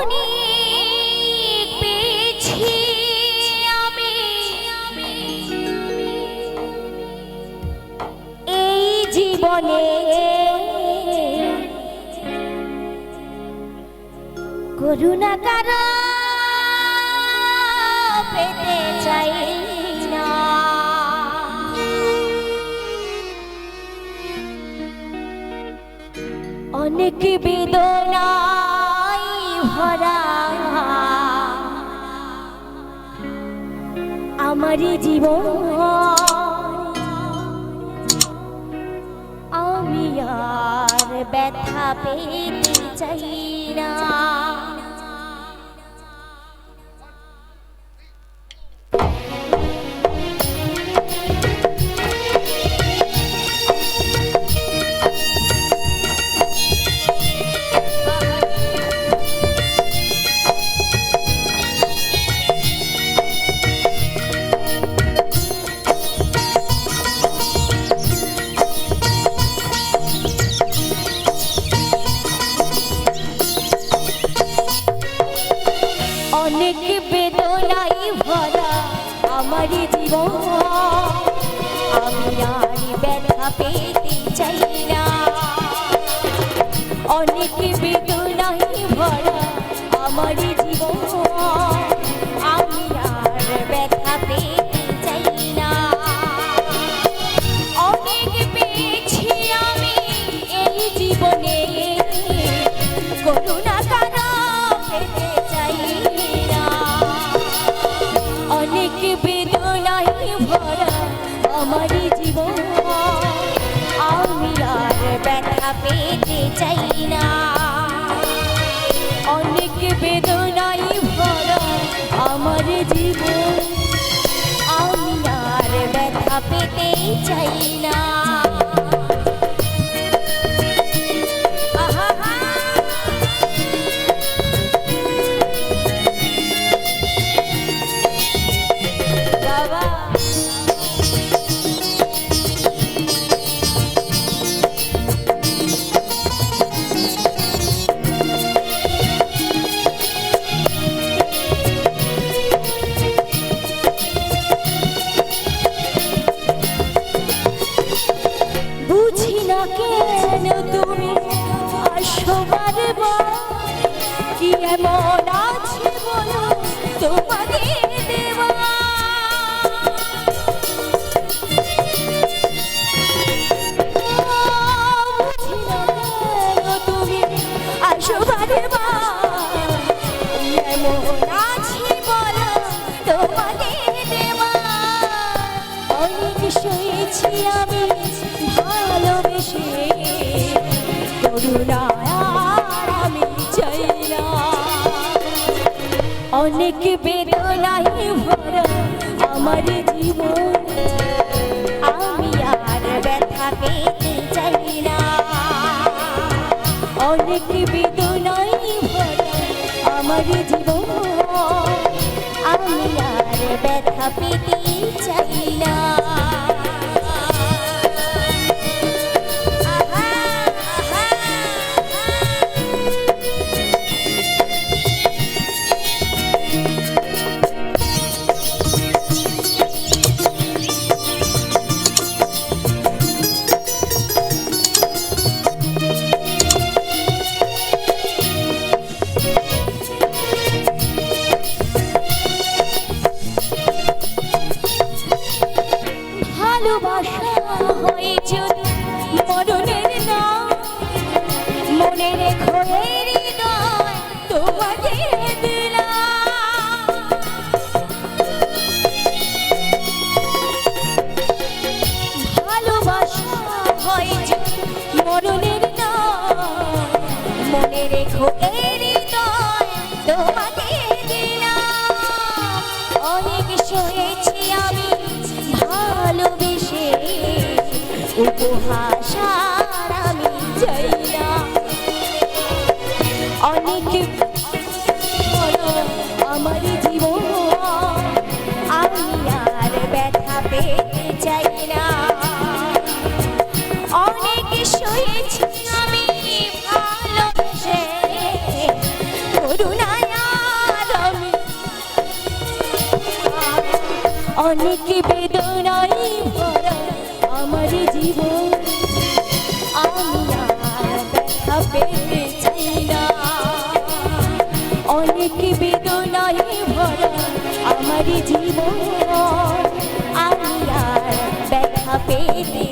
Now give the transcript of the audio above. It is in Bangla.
অনেক পেয়েছি আমি এই জীবনে, করুণা কারো পেতে চাই না। অনেক বেদনায় ভরা আমার জীবন, আমি আর ব্যথা পেতে চাই না। অনেক বেদনায় ভরা আমার জীবন, আমি আর ব্যথা পেতে চাই না। অনেক বেদনায় ভরা আমার জীবন, আমি আর ব্যথা পেতে চাই না। অনেক পেয়েছি আমি এই জীবনে, করুণা কারো পেতে চাই না। অনেক বেদনায় ভরা আমার জীবন, আমি আর ব্যথা পেতে চাই না। অনেক বেদনায় ভরা আমার জীবন, আমি আর ব্যথা পেতে চাই না। বুঝি না কেন তুমি আসো বারবার, কি এমন আছে বলো তোমাদের দেওয়া। বুঝি না কেন তুমি আসো বারবার, কি এমন আছে বলো তোমাদের দেওয়া। অনেক সয়েছি আমি ভালোবেসে, করুণা আর আমি চাই না। অনেক বেদনায় ভরা আমার জীবন, আমি আর ব্যথা পেতে চাই না। অনেক বেদনায় ভরা আমার জীবন, আমি আর ব্যথা পেতে চাই না। ভালোবাসা হয়ে যদি মরণের নাম, মনে রেখো এই হৃদয় তোমাকে দিলাম। ভালোবাসা হয়ে যদি মরণের নাম, মনে রেখো এই হৃদয় তোমাকে দিলাম। অনেক সয়েছি আমি ভালোবেসে, উপহাস আর আমি চাই না। অনেক আমার জীবন, আমি আর ব্যথা পেতে চাই না। অনেক সয়েছি আমি ভালোবেসে, করুণা অনেক বেদনায় ভরা আমার জীবন, আমি আর ব্যথা পেতে চাই না। অনেক বেদনায় ভরা আমার জীবন, আমি আর ব্যথা পেতে